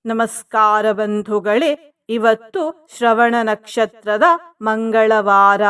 ನಮಸ್ಕಾರ ಬಂಧುಗಳೇ, ಇವತ್ತು ಶ್ರವಣ ನಕ್ಷತ್ರದ ಮಂಗಳವಾರ.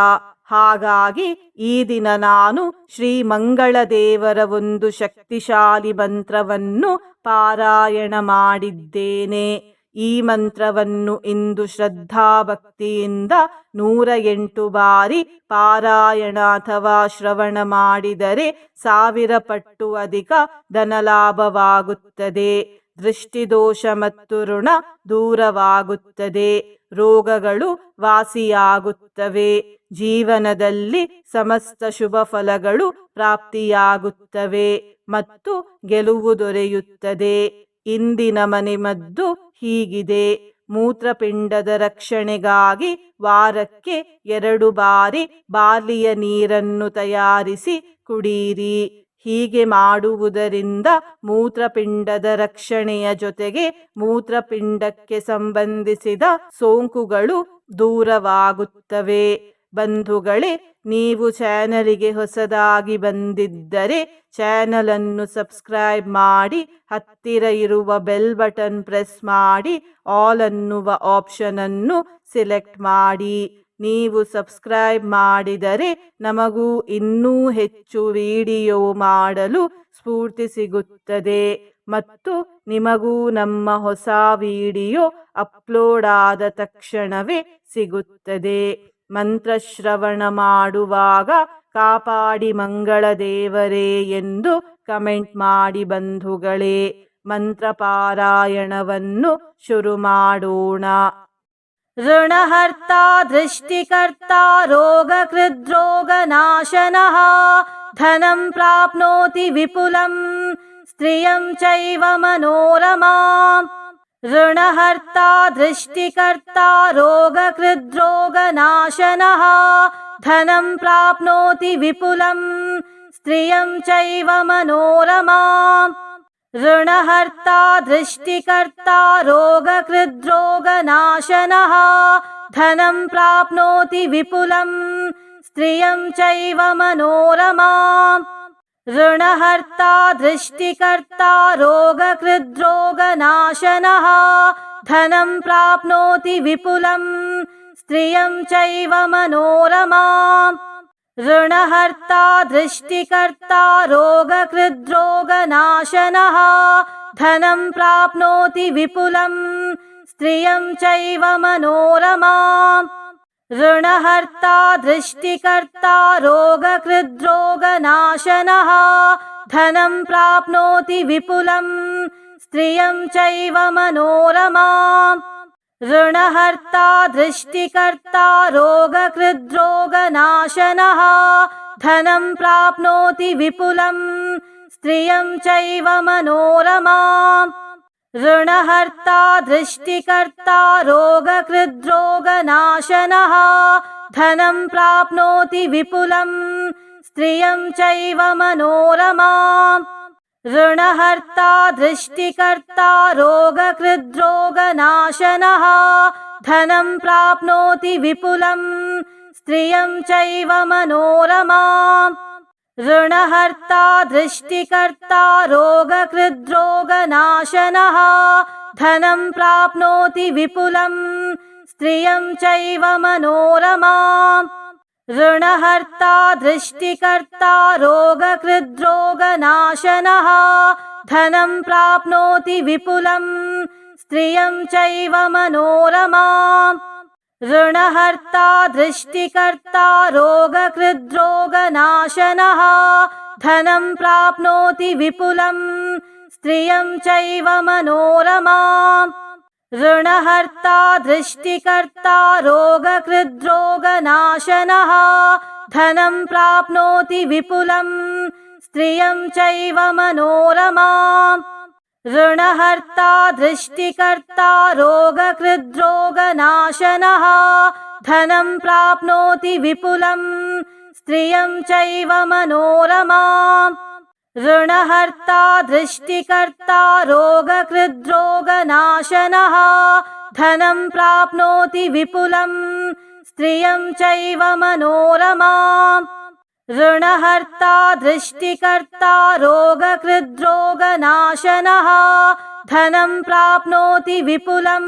ಹಾಗಾಗಿ ಈ ದಿನ ನಾನು ಶ್ರೀ ಮಂಗಳ ದೇವರ ಒಂದು ಶಕ್ತಿಶಾಲಿ ಮಂತ್ರವನ್ನು ಪಾರಾಯಣ ಮಾಡಿದ್ದೇನೆ. ಈ ಮಂತ್ರವನ್ನು ಇಂದು ಶ್ರದ್ಧಾಭಕ್ತಿಯಿಂದ 108 ಬಾರಿ ಪಾರಾಯಣ ಅಥವಾ ಶ್ರವಣ ಮಾಡಿದರೆ 1000 ಪಟ್ಟು ಅಧಿಕ ಧನಲಾಭವಾಗುತ್ತದೆ. ದೃಷ್ಟಿದೋಷ ಮತ್ತು ಋಣ ದೂರವಾಗುತ್ತದೆ. ರೋಗಗಳು ವಾಸಿಯಾಗುತ್ತವೆ. ಜೀವನದಲ್ಲಿ ಸಮಸ್ತ ಶುಭ ಫಲಗಳು ಪ್ರಾಪ್ತಿಯಾಗುತ್ತವೆ ಮತ್ತು ಗೆಲುವು ದೊರೆಯುತ್ತದೆ. ಇಂದಿನ ಮನೆಮದ್ದು ಹೀಗಿದೆ: ಮೂತ್ರಪಿಂಡದ ರಕ್ಷಣೆಗಾಗಿ ವಾರಕ್ಕೆ 2 ಬಾರಿ ಬಾರ್ಲಿಯ ನೀರನ್ನು ತಯಾರಿಸಿ ಕುಡಿಯಿರಿ. ಹೀಗೆ ಮಾಡುವುದರಿಂದ ಮೂತ್ರಪಿಂಡದ ರಕ್ಷಣೆಯ ಜೊತೆಗೆ ಮೂತ್ರಪಿಂಡಕ್ಕೆ ಸಂಬಂಧಿಸಿದ ಸೋಂಕುಗಳು ದೂರವಾಗುತ್ತವೆ. ಬಂಧುಗಳೇ, ನೀವು ಚಾನಲಿಗೆ ಹೊಸದಾಗಿ ಬಂದಿದ್ದರೆ ಚಾನಲ್ ಅನ್ನು ಸಬ್ಸ್ಕ್ರೈಬ್ ಮಾಡಿ, ಹತ್ತಿರ ಇರುವ ಬೆಲ್ ಬಟನ್ ಪ್ರೆಸ್ ಮಾಡಿ, ಆಲ್ ಅನ್ನುವ ಆಪ್ಷನ್ ಅನ್ನು ಸೆಲೆಕ್ಟ್ ಮಾಡಿ. ನೀವು ಸಬ್ಸ್ಕ್ರೈಬ್ ಮಾಡಿದರೆ ನಮಗೂ ಇನ್ನೂ ಹೆಚ್ಚು ವಿಡಿಯೋ ಮಾಡಲು ಸ್ಫೂರ್ತಿ ಸಿಗುತ್ತದೆ ಮತ್ತು ನಿಮಗೂ ನಮ್ಮ ಹೊಸ ವಿಡಿಯೋ ಅಪ್ಲೋಡ್ ಆದ ತಕ್ಷಣವೇ ಸಿಗುತ್ತದೆ. ಮಂತ್ರಶ್ರವಣ ಮಾಡುವಾಗ ಕಾಪಾಡಿ ಮಂಗಳ ದೇವರೇ ಎಂದು ಕಮೆಂಟ್ ಮಾಡಿ ಬಂಧುಗಳೇ. ಮಂತ್ರ ಪಾರಾಯಣವನ್ನು ಶುರು ಮಾಡೋಣ. ಋಣಹರ್ತಾ ದೃಷ್ಟಿಕರ್ತಾ ರೋಗಕೃದ್ರೋಗನಾಶನಃ ಧನಂ ಪ್ರಾಪ್ನೋತಿ ವಿಪುಲಂ ಸ್ತ್ರಿಯಂ ಚೈವ ಮನೋರಮಾಂ. ಋಣಹರ್ತಾ ದೃಷ್ಟಿಕರ್ತಾ ರೋಗಕೃದ್ರೋಗನಾಶನಃ ಧನಂ ಪ್ರಾಪ್ನೋತಿ ವಿಪುಲಂ ಸ್ತ್ರಿಯಂ ಚೈವ ಮನೋರಮಾಂ. ಋಣಹರ್ತಾ ದೃಷ್ಟಿಕರ್ತಾ ರೋಗಕೃದ್ರೋಗನಾಶನಃ ಧನಂ ಪ್ರಾಪ್ನೋತಿ ವಿಪುಲಂ ಸ್ತ್ರಿಯಂ ಚೈವ ಮನೋರಮಾಂ. ಋಣಹರ್ತಾ ದೃಷ್ಟಿಕರ್ತಾ ರೋಗಕೃದ್ರೋಗನಾಶನಃ ಧನಂ ಪ್ರಾಪ್ನೋತಿ ವಿಪುಲಂ ಸ್ತ್ರಿಯಂ ಚೈವ ಮನೋರಮಾಂ. ಋಣಹರ್ತಾ ದೃಷ್ಟಿಕರ್ತಾ ರೋಗಕೃದ್ರೋಗನಾಶನಃ ಧನಂ ಪ್ರಾಪ್ನೋತಿ ವಿಪುಲಂ ಸ್ತ್ರಿಯಂ ಚೈವ ಮನೋರಮಾಂ. ಋಣಹರ್ತಾ ದೃಷ್ಟಿಕರ್ತಾ ರೋಗಕೃದ್ರೋಗನಾಶನಃ ಧನಂ ಪ್ರಾಪ್ನೋತಿ ವಿಪುಲಂ ಸ್ತ್ರಿಯಂ ಚೈವ ಮನೋರಮಾಂ. ಋಣಹರ್ತಾ ದೃಷ್ಟಿಕರ್ತಾ ರೋಗಕೃದ್ರೋಗನಾಶನಃ ಧನಂ ಪ್ರಾಪ್ನೋತಿ ವಿಪುಲಂ ಸ್ತ್ರಿಯಂ ಚೈವ ಮನೋರಮಾಂ. ಋಣಹರ್ತಾ ದೃಷ್ಟಿಕರ್ತಾ ರೋಗಕೃದ್ರೋಗನಾಶನಃ ಧನಂ ಪ್ರಾಪ್ನೋತಿ ವಿಪುಲಂ ಸ್ತ್ರಿಯಂ ಚೈವ ಮನೋರಮಾಂ. ಋಣಹರ್ತಾ ದೃಷ್ಟಿಕರ್ತಾ ರೋಗಕೃದ್ರೋಗನಾಶನಃ ಧನಂ ಪ್ರಾಪ್ನೋತಿ ವಿಪುಲಂ ಸ್ತ್ರಿಯಂ ಚೈವ ಮನೋರಮಾಂ. ಋಣಹರ್ತಾ ದೃಷ್ಟಿಕರ್ತಾ ರೋಗಕೃದ್ರೋಗನಾಶನಃ ಧನಂ ಪ್ರಾಪ್ನೋತಿ ವಿಪುಲಂ ಸ್ತ್ರಿಯಂ ಚೈವ ಮನೋರಮಾಂ. ಋಣಹರ್ತಾ ದೃಷ್ಟಿಕರ್ತಾ ರೋಗಕೃದ್ರೋಗನಾಶನಃ ಧನಂ ಪ್ರಾಪ್ನೋತಿ ವಿಪುಲಂ ಸ್ತ್ರಿಯಂ ಚೈವ ಮನೋರಮಾಂ. ಋಣಹರ್ತಾ ದೃಷ್ಟಿಕರ್ತಾ ರೋಗಕೃದ್ರೋಗನಾಶನಃ ಧನಂ ಪ್ರಾಪ್ನೋತಿ ವಿಪುಲಂ ಸ್ತ್ರಿಯಂ ಚೈವ ಮನೋರಮಾಂ. ಋಣಹರ್ತಾ ದೃಷ್ಟಿಕರ್ತಾ ರೋಗಕೃದ್ರೋಗನಾಶನಃ ಧನಂ ಪ್ರಾಪ್ನೋತಿ ವಿಪುಲಂ ಸ್ತ್ರಿಯಂ ಚೈವ ಮನೋರಮಾಂ. ಋಣಹರ್ತಾ ದೃಷ್ಟಿಕರ್ತಾ ರೋಗಕೃದ್ರೋಗನಾಶನಃ ಧನಂ ಪ್ರಾಪ್ನೋತಿ ವಿಪುಲಂ ಸ್ತ್ರಿಯಂ ಚೈವ ಮನೋರಮಾಂ. ಋಣಹರ್ತಾ ದೃಷ್ಟಿಕರ್ತಾ ರೋಗಕೃದ್ರೋಗನಾಶನಃ ಧನಂ ಪ್ರಾಪ್ನೋತಿ ವಿಪುಲಂ ಸ್ತ್ರಿಯಂ ಚೈವ ಮನೋರಮಾಂ. ಋಣಹರ್ತಾ ದೃಷ್ಟಿಕರ್ತಾ ರೋಗಕೃದ್ರೋಗನಾಶನಃ धनं प्राप्नोति विपुलं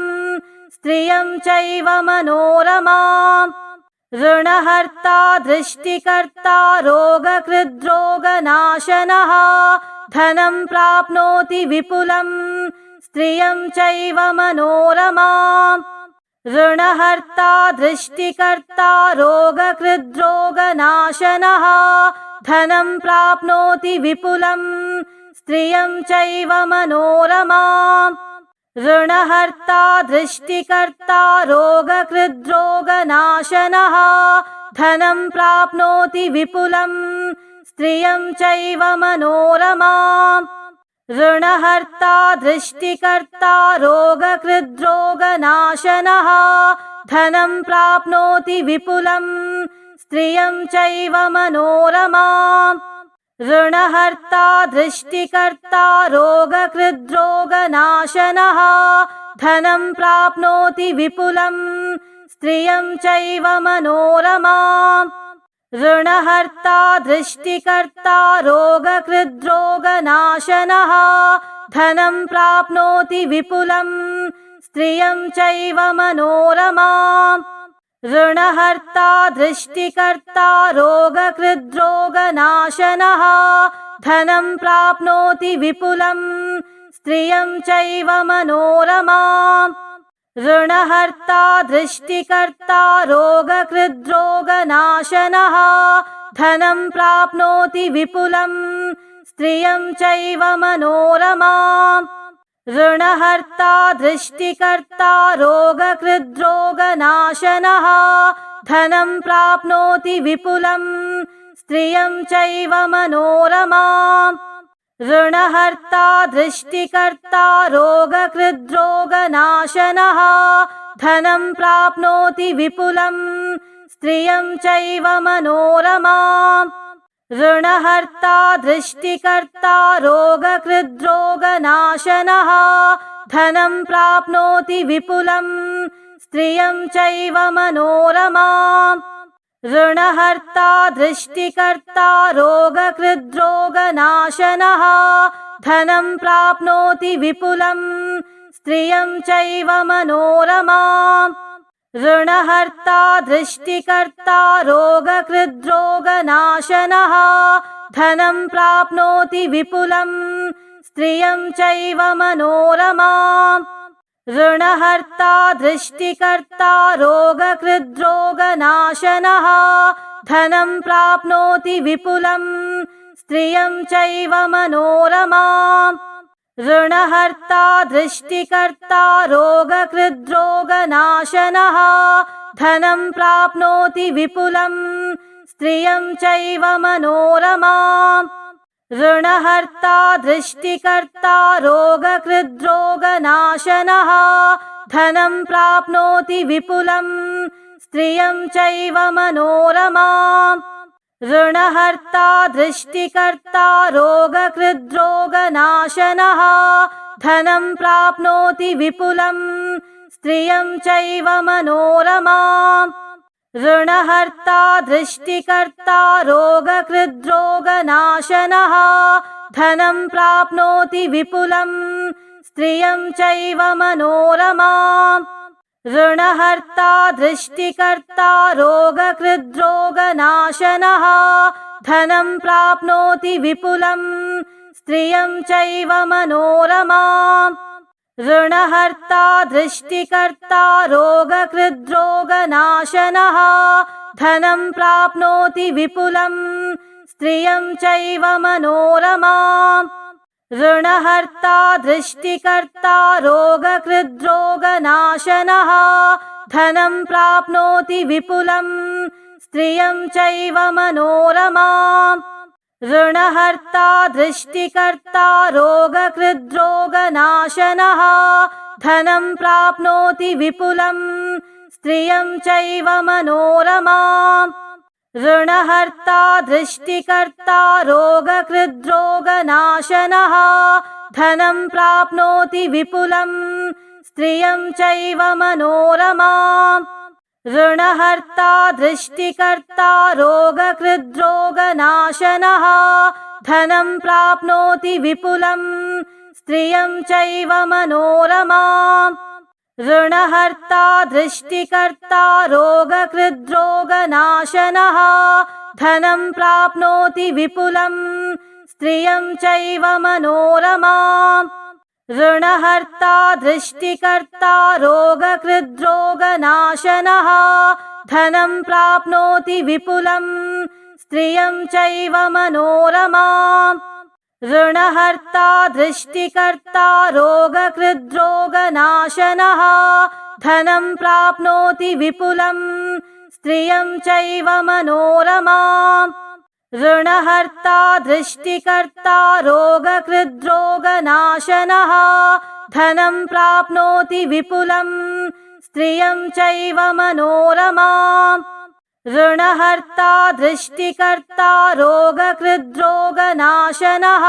स्त्रियं चैव मनोरमाम् ऋणहर्ता दृष्टिकर्ता रोगकृद्रोगनाशनः धनं प्राप्नोति विपुलं स्त्रियं चैव मनोरमाम् ऋणहर्ता दृष्टिकर्ता रोगकृद्रोगनाशनः धनं प्राप्नोति विपुलं स्त्रियं चैव मनोरमाम् ऋणहर्ता दृष्टिकर्ता रोगकृद्रोगनाशनः धनं प्राप्नोति विपुलं स्त्रियं चैव मनोरमाम् ऋणहर्ता दृष्टिकर्ता रोगकृद्रोगनाशनः धनं प्राप्नोति विपुलं स्त्रियं चैव मनोरमाम् ऋणहर्ता दृष्टिकर्ता रोगकृद्रोगनाशनः धनं प्राप्नोति विपुलं स्त्रियं चैव मनोरमाम् ऋणहर्ता दृष्टिकर्ता रोगकृद्रोगनाशनः धनं प्राप्नोति विपुलं स्त्रियं चैव मनोरमाम् ऋणहर्ता दृष्टिकर्ता रोगकृद्रोगनाशनः धनं प्राप्नोति विपुलं स्त्रियं चैव मनोरमाम् ऋणहर्ता दृष्टिकर्ता रोगकृद्रोगनाशनः धनं प्राप्नोति विपुलं स्त्रियं चैव मनोरमाम् ऋणहर्ता दृष्टिकर्ता रोगकृद्रोगनाशनः धनं प्राप्नोति विपुलं स्त्रियं चैव मनोरमाम् ऋणहर्ता दृष्टिकर्ता रोगकृद्रोगनाशनः धनं प्राप्नोति विपुलं स्त्रियं चैव मनोरमाम् ऋणहर्ता दृष्टिकर्ता रोगकृद्रोगनाशनः धनं प्राप्नोति विपुलं स्त्रियं चैव मनोरमाम् ऋणहर्ता दृष्टिकर्ता रोगकृद्रोगनाशनः धनं प्राप्नोति विपुलं स्त्रियं चैव मनोरमाम् ऋणहर्ता दृष्टिकर्ता रोगकृद्रोगनाशनः धनं प्राप्नोति विपुलं स्त्रियं चैव मनोरमाम् ऋणहर्ता दृष्टिकर्ता रोगकृद्रोगनाशनः धनं प्राप्नोति विपुलं स्त्रियं चैव मनोरमाम् ऋणहर्ता दृष्टिकर्ता रोगकृद्रोगनाशनः धनं प्राप्नोति विपुलं स्त्रियं चैव मनोरमाम् ऋणहर्ता दृष्टिकर्ता रोगकृद्रोगनाशनः धनं प्राप्नोति विपुलं स्त्रियं चैव मनोरमाम् ऋणहर्ता दृष्टिकर्ता रोगकृद्रोगनाशनः धनं प्राप्नोति विपुलं स्त्रियं चैव मनोरमाम् ऋणहर्ता दृष्टिकर्ता रोगकृद्रोगनाशनः धनं प्राप्नोति विपुलं स्त्रियं चैव मनोरमाम् ऋणहर्ता दृष्टिकर्ता रोगकृद्रोगनाशनः धनं प्राप्नोति विपुलं स्त्रियं चैव मनोरमाम् ऋणहर्ता दृष्टिकर्ता रोगकृद्रोगनाशनः धनं प्राप्नोति विपुलं स्त्रियं चैव मनोरमाम् ऋणहर्ता दृष्टिकर्ता रोगकृद्रोगनाशनः धनं प्राप्नोति विपुलं स्त्रियं चैव मनोरमाम् ऋणहर्ता दृष्टिकर्ता रोगकृद्रोगनाशनः धनं प्राप्नोति विपुलं स्त्रियं चैव मनोरमाम् ऋणहर्ता दृष्टिकर्ता रोगकृद्रोगनाशनः धनं प्राप्नोति विपुलं स्त्रियं चैव मनोरमाम् ऋणहर्ता दृष्टिकर्ता रोगकृद्रोगनाशनः धनं प्राप्नोति विपुलं स्त्रियं चैव मनोरमाम् ऋणहर्ता दृष्टिकर्ता रोगकृद्रोगनाशनः धनं प्राप्नोति विपुलम् स्त्रियं चैव मनोरमाम् ऋणहर्ता दृष्टिकर्ता रोगकृद्रोगनाशनः धनं प्राप्नोति विपुलम् स्त्रियं चैव मनोरमाम् ऋणहर्ता दृष्टिकर्ता रोगकृद्रोगनाशनः धनं प्राप्नोति विपुलम् स्त्रियं चैव मनोरमाम् ऋणहर्ता दृष्टिकर्ता रोगकृद्रोगनाशनः धनं प्राप्नोति विपुलम् स्त्रियं चैव मनोरमाम् ऋणहर्ता दृष्टिकर्ता रोगकृद्रोगनाशनः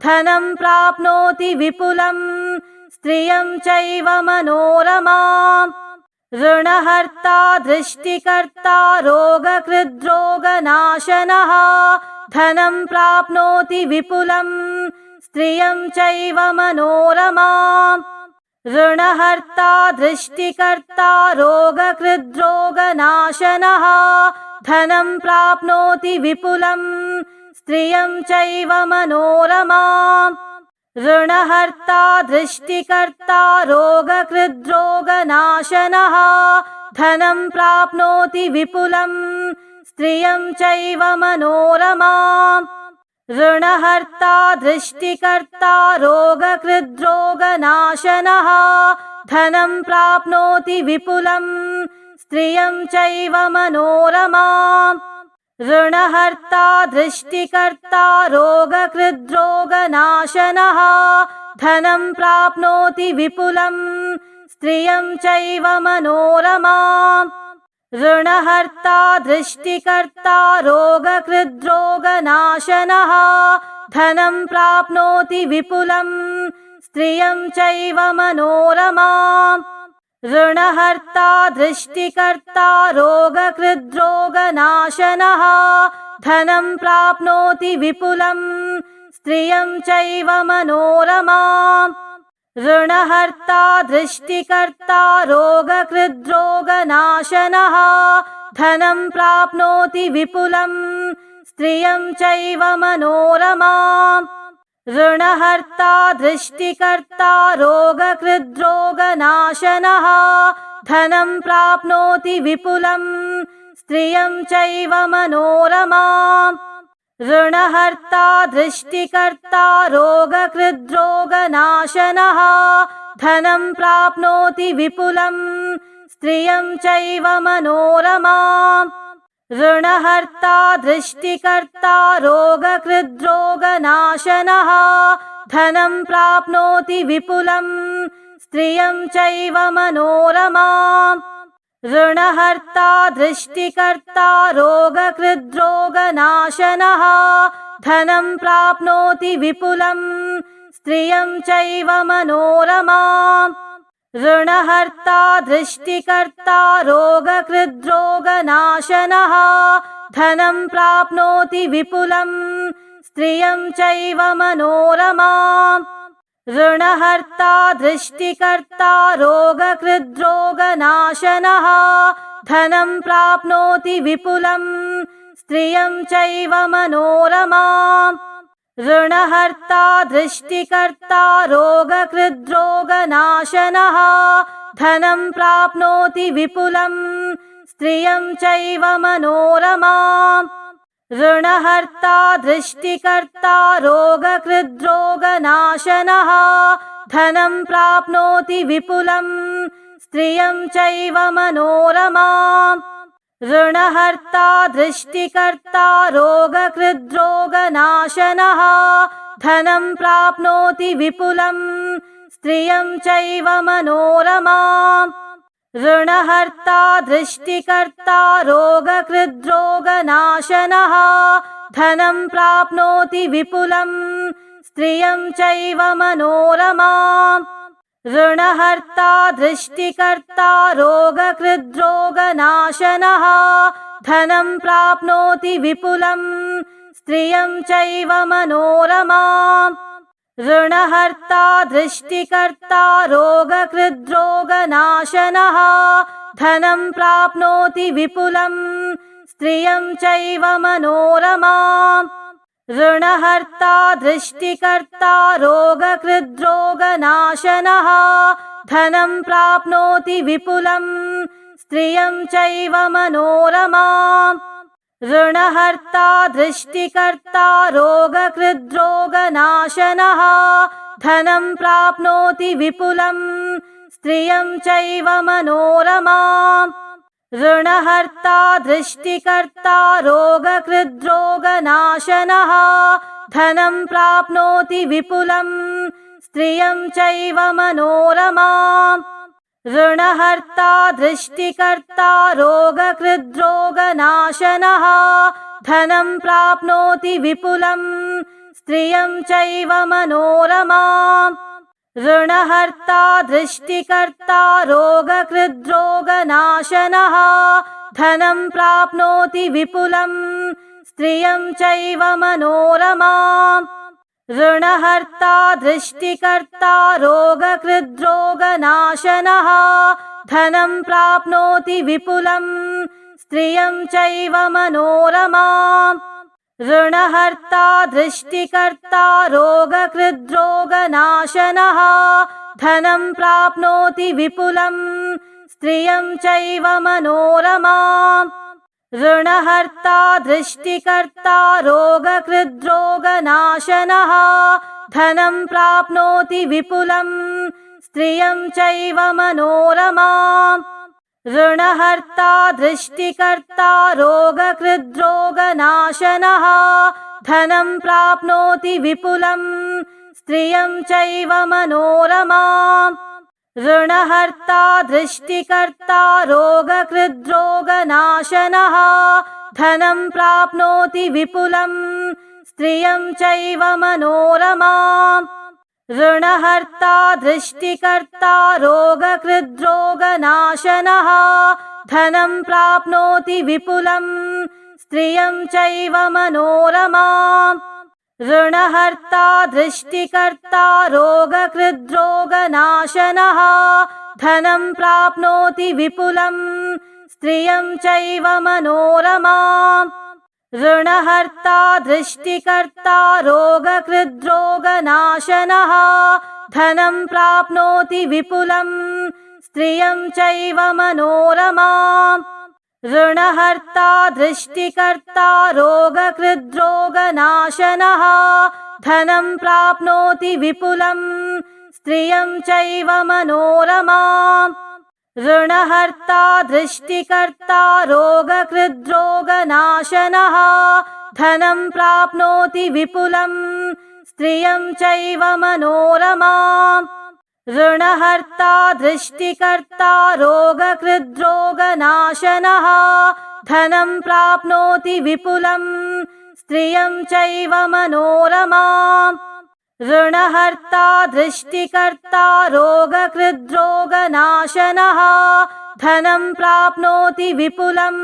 धनं प्राप्नोति विपुलम् स्त्रियं चैव मनोरमाम् ऋणहर्ता दृष्टिकर्ता रोगकृद्रोगनाशनः धनं प्राप्नोति विपुलम् स्त्रियं चैव मनोरमाम् ऋणहर्ता दृष्टिकर्ता रोगकृद्रोगनाशनः धनं प्राप्नोति विपुलम् स्त्रियं चैव मनोरमाम् ऋणहर्ता दृष्टिकर्ता रोगकृद्रोगनाशनः धनं प्राप्नोति विपुलम् स्त्रियं चैव मनोरमाम् ऋणहर्ता दृष्टिकर्ता रोगकृद्रोगनाशनः धनं प्राप्नोति विपुलम् स्त्रियं चैव मनोरमाम् ऋणहर्ता दृष्टिकर्ता रोगकृद्रोगनाशनः धनं प्राप्नोति विपुलम् स्त्रियं चैव मनोरमाम् ऋणहर्ता दृष्टिकर्ता रोगकृद्रोगनाशनः धनं प्राप्नोति विपुलम् स्त्रियं चैव मनोरमाम् ऋणहर्ता दृष्टिकर्ता रोगकृद्रोगनाशनः धनं प्राप्नोति विपुलम् स्त्रियं चैव मनोरमाम् ऋणहर्ता दृष्टिकर्ता रोगकृद्रोगनाशनः धनं प्राप्नोति विपुलम् स्त्रियं चैव मनोरमाम् ऋणहर्ता दृष्टिकर्ता रोगकृद्रोगनाशनः धनं प्राप्नोति विपुलम् स्त्रियं चैव मनोरमाम् ऋणहर्ता दृष्टिकर्ता रोगकृद्रोगनाशनः धनं प्राप्नोति विपुलम् स्त्रियं चैव मनोरमाम् ऋणहर्ता दृष्टिकर्ता रोगकृद्रोगनाशनः धनं प्राप्नोति विपुलम् स्त्रियं चैव मनोरमाम् ऋणहर्ता दृष्टिकर्ता रोगकृद्रोगनाशनः धनं प्राप्नोति विपुलम् स्त्रियं चैव मनोरमाम् ऋणहर्ता दृष्टिकर्ता रोगकृद्रोगनाशनः धनं प्राप्नोति विपुलम् स्त्रियं चैव मनोरमाम् ऋणहर्ता दृष्टिकर्ता रोगकृद्रोगनाशनः धनं प्राप्नोति विपुलम् स्त्रियं चैव मनोरमाम् ऋणहर्ता दृष्टिकर्ता रोगकृद्रोगनाशनः धनं प्राप्नोति विपुलम् स्त्रियं चैव मनोरमाम् ऋणहर्ता दृष्टिकर्ता रोगकृद्रोगनाशनः धनं प्राप्नोति विपुलम् स्त्रियं चैव मनोरमाम् ऋणहर्ता दृष्टिकर्ता रोगकृद्रोगनाशनः धनं प्राप्नोति विपुलम् स्त्रियं चैव मनोरमाम् ऋणहर्ता दृष्टिकर्ता रोगकृद्रोगनाशनः धनं प्राप्नोति विपुलम् स्त्रियं चैव मनोरमाम् ऋणहर्ता दृष्टिकर्ता रोगकृद्रोगनाशनः धनं प्राप्नोति विपुलम् स्त्रियं चैव मनोरमाम् ऋणहर्ता दृष्टिकर्ता रोगकृद्रोगनाशनः धनं प्राप्नोति विपुलं स्त्रियं चैव मनोरमाम् ऋणहर्ता दृष्टिकर्ता रोगकृद्रोगनाशनः धनं प्राप्नोति विपुलं स्त्रियं चैव मनोरमाम् ऋणहर्ता दृष्टिकर्ता रोगकृद्रोगनाशनः धनं प्राप्नोति विपुलं स्त्रियं चैव मनोरमाम् ऋणहर्ता दृष्टिकर्ता रोगकृद्रोगनाशनः धनं प्राप्नोति विपुलं स्त्रियं चैव मनोरमाम् ऋणहर्ता दृष्टिकर्ता रोगकृद्रोगनाशनः धनं प्राप्नोति विपुलं स्त्रियं चैव मनोरमाम् ऋणहर्ता दृष्टिकर्ता रोगकृद्रोगनाशनः धनं प्राप्नोति विपुलं स्त्रियं चैव मनोरमाम् ऋणहर्ता दृष्टिकर्ता रोगकृद्रोगनाशनः धनं प्राप्नोति विपुलं स्त्रियं चैव मनोरमाम् ऋणहर्ता दृष्टिकर्ता रोगकृद्रोगनाशनः धनं प्राप्नोति विपुलं स्त्रियं चैव मनोरमाम् ऋणहर्ता दृष्टिकर्ता रोगकृद्रोगनाशनः धनं प्राप्नोति विपुलं स्त्रियं चैव मनोरमाम् ऋणहर्ता दृष्टिकर्ता रोगकृद्रोगनाशनः धनं प्राप्नोति विपुलं स्त्रियं चैव मनोरमाम् ऋणहर्ता दृष्टिकर्ता रोगकृद्रोगनाशनः धनं प्राप्नोति विपुलं स्त्रियं चैव मनोरमाम् ऋणहर्ता दृष्टिकर्ता रोगकृद्रोगनाशनः धनं प्राप्नोति विपुलं स्त्रियं चैव मनोरमाम् ऋणहर्ता दृष्टिकर्ता रोगकृद्रोगनाशनः धनं प्राप्नोति विपुलं स्त्रियं चैव मनोरमाम् ऋणहर्ता दृष्टिकर्ता रोगकृद्रोगनाशनः धनं प्राप्नोति विपुलं स्त्रियं चैव मनोरमाम् ऋणहर्ता दृष्टिकर्ता रोगकृद्रोगनाशनः धनं प्राप्नोति विपुलं स्त्रियं चैव मनोरमाम् ऋणहर्ता दृष्टिकर्ता रोगकृद्रोगनाशनः धनं प्राप्नोति विपुलं स्त्रियं चैव मनोरमाम् ऋणहर्ता दृष्टिकर्ता रोगकृद्रोगनाशनः धनं प्राप्नोति विपुलं स्त्रियं चैव मनोरमाम् ऋणहर्ता दृष्टिकर्ता रोगकृद्रोगनाशनः धनं प्राप्नोति विपुलं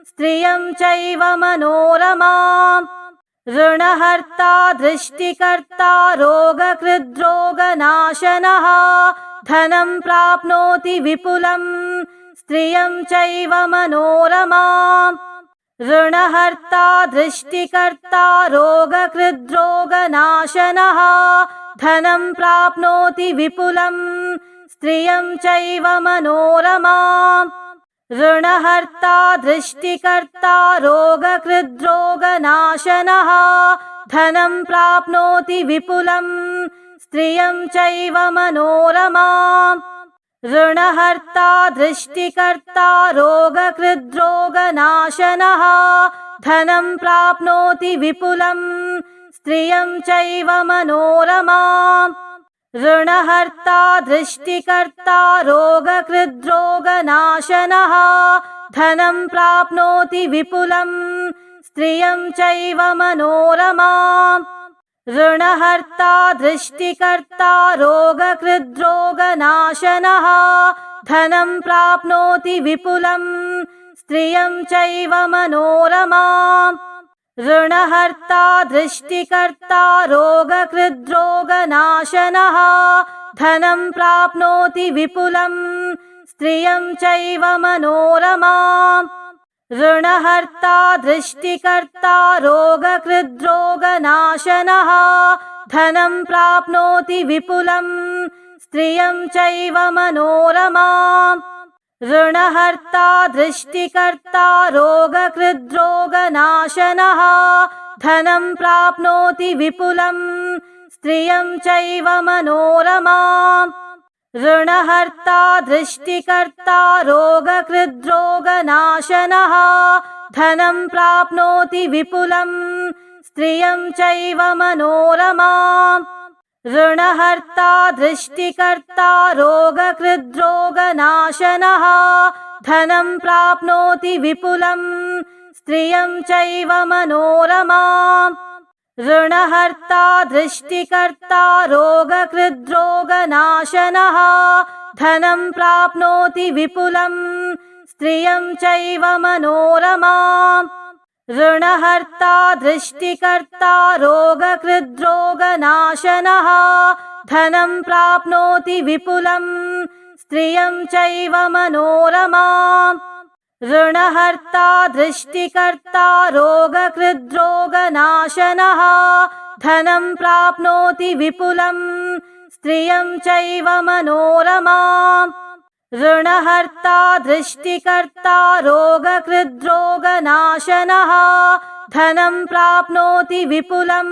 स्त्रियं चैव मनोरमाम् ऋणहर्ता दृष्टिकर्ता रोगकृद्रोगनाशनः धनं प्राप्नोति विपुलं स्त्रियं चैव मनोरमाम् ऋणहर्ता दृष्टिकर्ता रोगकृद्रोगनाशनः धनं प्राप्नोति विपुलं स्त्रियं चैव मनोरमाम् ऋणहर्ता दृष्टिकर्ता रोगकृद्रोगनाशनः धनं प्राप्नोति विपुलं स्त्रियं चैव मनोरमाम् ऋणहर्ता दृष्टिकर्ता रोगकृद्रोगनाशनः धनं प्राप्नोति विपुलं स्त्रियं चैव मनोरमाम् ऋणहर्ता दृष्टिकर्ता रोगकृद्रोगनाशनः धनं प्राप्नोति विपुलं स्त्रियं चैव मनोरमाम् ऋणहर्ता दृष्टिकर्ता रोगकृद्रोगनाशनः धनं प्राप्नोति विपुलं स्त्रियं चैव मनोरमाम् ऋणहर्ता दृष्टिकर्ता रोगकृद्रोगनाशनः धनं प्राप्नोति विपुलं स्त्रियं चैव मनोरमाम् ऋणहर्ता दृष्टिकर्ता रोगकृद्रोगनाशनः धनं प्राप्नोति विपुलं स्त्रियं चैव मनोरमाम् ऋणहर्ता दृष्टिकर्ता रोगकृद्रोगनाशनः धनं प्राप्नोति विपुलं स्त्रियं चैव मनोरमाम् ऋणहर्ता दृष्टिकर्ता रोगकृद्रोगनाशनः धनं प्राप्नोति विपुलं स्त्रियं चैव मनोरमाम् ऋणहर्ता दृष्टिकर्ता रोगकृद्रोगनाशनः धनं प्राप्नोति विपुलं स्त्रियं चैव मनोरमाम् ऋणहर्ता दृष्टिकर्ता रोगकृद्रोगनाशनः धनं प्राप्नोति विपुलं स्त्रियं चैव मनोरमाम् ऋणहर्ता दृष्टिकर्ता रोगकृद्रोगनाशनः धनं प्राप्नोति विपुलं स्त्रियं चैव मनोरमाम् ऋणहर्ता दृष्टिकर्ता रोगकृद्रोगनाशनः धनं प्राप्नोति विपुलं स्त्रियं चैव मनोरमाम् ऋणहर्ता दृष्टिकर्ता रोगकृद्रोगनाशनः धनं प्राप्नोति विपुलं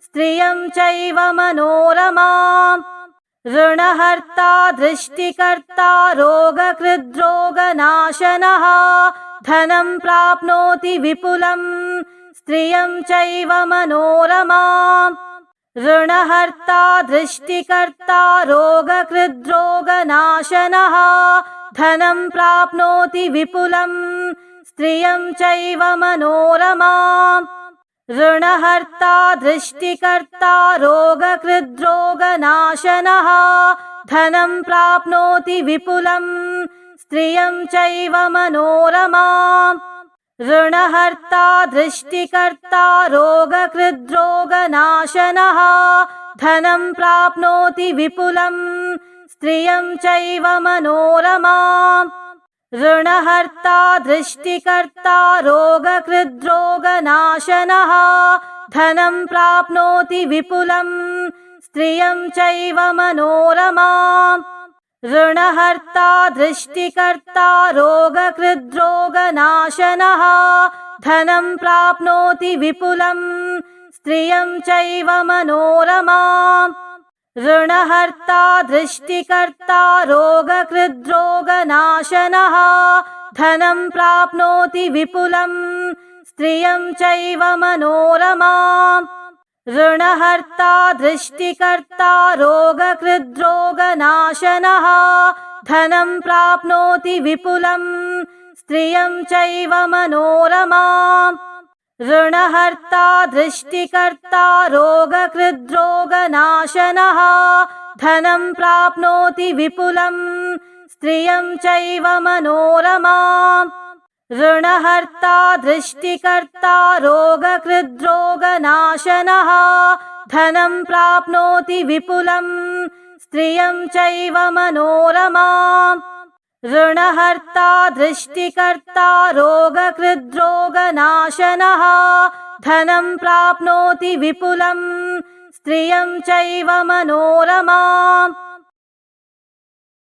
स्त्रियं चैव मनोरमाम् ऋणहर्ता दृष्टिकर्ता रोगकृद्रोगनाशनः धनं प्राप्नोति विपुलं स्त्रियं चैव मनोरमाम् ऋणहर्ता दृष्टिकर्ता रोगकृद्रोगनाशनः धनं प्राप्नोति विपुलं स्त्रियं चैव मनोरमाम् ऋणहर्ता दृष्टिकर्ता रोगकृद्रोगनाशनः धनं प्राप्नोति विपुलं स्त्रियं चैव मनोरमाम् ऋणहर्ता दृष्टिकर्ता रोगकृद्रोगनाशनः धनं प्राप्नोति विपुलं स्त्रियं चैव मनोरमाम् ऋणहर्ता दृष्टिकर्ता रोगकृद्रोगनाशनः धनं प्राप्नोति विपुलं स्त्रियं चैव मनोरमाम् ऋणहर्ता दृष्टिकर्ता रोगकृद्रोगनाशनः धनं प्राप्नोति विपुलं स्त्रियं चैव मनोरमाम् ऋणहर्ता दृष्टिकर्ता रोगकृद्रोगनाशनः धनं प्राप्नोति विपुलं स्त्रियं चैव मनोरमाम् ऋणहर्ता दृष्टिकर्ता रोगकृद्रोगनाशनः धनं प्राप्नोति विपुलं स्त्रियं चैव मनोरमाम् ऋणहर्ता दृष्टिकर्ता रोगकृद्रोगनाशनः धनं प्राप्नोति विपुलं स्त्रियं चैव मनोरमाम् ऋणहर्ता दृष्टिकर्ता रोगकृद्रोगनाशनः धनं प्राप्नोति विपुलं स्त्रियं चैव मनोरमाम् ऋणहर्ता दृष्टिकर्ता रोगकृद्रोगनाशनः धनं प्राप्नोति विपुलं स्त्रियं चैव मनोरमाम्